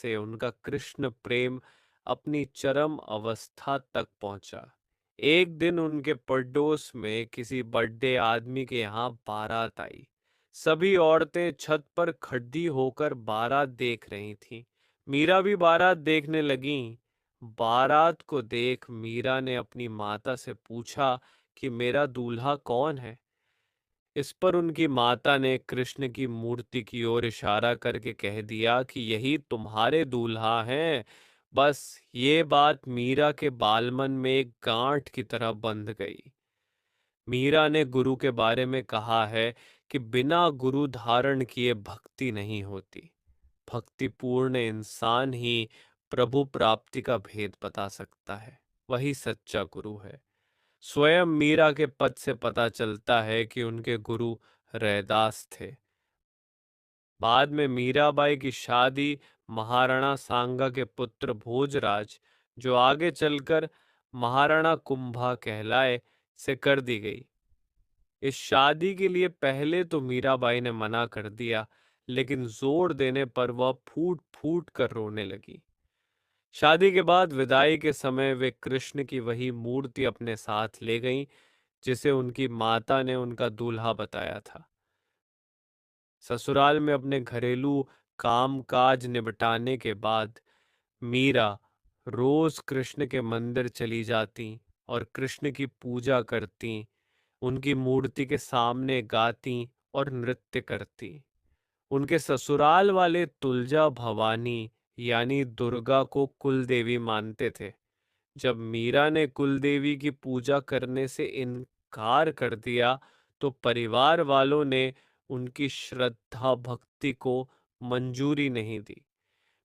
से उनका कृष्ण प्रेम अपनी चरम अवस्था तक पहुंचा। एक दिन उनके पड़ोस में किसी बड़े आदमी के यहाँ बारात आई। सभी औरतें छत पर खड़ी होकर बारात देख रही थीं। मीरा भी बारात देखने लगीं। बारात को देख मीरा ने अपनी माता से पूछा कि मेरा दूल्हा कौन है। इस पर उनकी माता ने कृष्ण की मूर्ति की ओर इशारा करके कह दिया कि यही तुम्हारे दूल्हा हैं। बस ये बात मीरा के बालमन में एक गांठ की तरह बंध गई। मीरा ने गुरु के बारे में कहा है कि बिना गुरु धारण किए भक्ति नहीं होती। भक्तिपूर्ण इंसान ही प्रभु प्राप्ति का भेद बता सकता है। वही सच्चा गुरु है। स्वयं मीरा के पद से पता चलता है कि उनके गुरु रैदास थे। बाद में मीराबाई की शादी महाराणा सांगा के पुत्र भोजराज, जो आगे चलकर महाराणा कुंभा कहलाए, से कर दी गई। इस शादी के लिए पहले तो मीराबाई ने मना कर दिया, लेकिन जोर देने पर वह फूट फूट कर रोने लगी। शादी के बाद विदाई के समय वे कृष्ण की वही मूर्ति अपने साथ ले गईं, जिसे उनकी माता ने उनका दूल्हा बताया था। ससुराल में अपने घरेलू काम-काज निपटाने के बाद मीरा रोज कृष्ण के मंदिर चली जाती और कृष्ण की पूजा करती, उनकी मूर्ति के सामने गाती और नृत्य करती। उनके ससुराल वाले तुलजा भवानी यानी दुर्गा को कुल देवी मानते थे। जब मीरा ने कुलदेवी की पूजा करने से इनकार कर दिया, तो परिवार वालों ने उनकी श्रद्धा भक्ति को मंजूरी नहीं दी।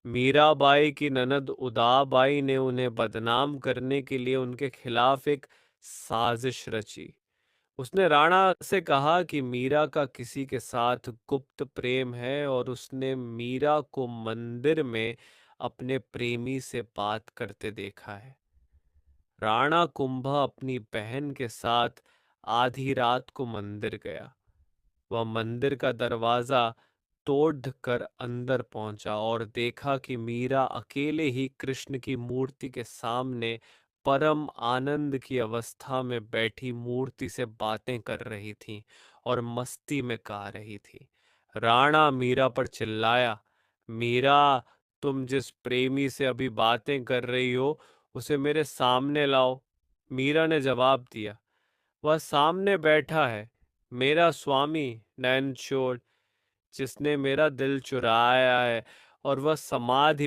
मीराबाई की ननद उदाबाई ने उन्हें बदनाम करने के लिए उनके खिलाफ एक साजिश रची। उसने राणा से कहा कि मीरा का किसी के साथ गुप्त प्रेम है और उसने मीरा को मंदिर में अपने प्रेमी से बात करते देखा है। राणा कुंभा अपनी बहन के साथ आधी रात को मंदिर गया। वह मंदिर का दरवाजा तोड़ कर अंदर पहुंचा और देखा कि मीरा अकेले ही कृष्ण की मूर्ति के सामने परम आनंद की अवस्था में बैठी मूर्ति से बातें कर रही थी और मस्ती में गा रही थी। राणा मीरा पर चिल्लाया, मीरा, तुम जिस प्रेमी से अभी बातें कर रही हो, उसे मेरे सामने लाओ। मीरा ने जवाब दिया, वह सामने बैठा है, मेरा स्वामी नैनचोर, जिसने मेरा दिल चुराया है, और वह समाधि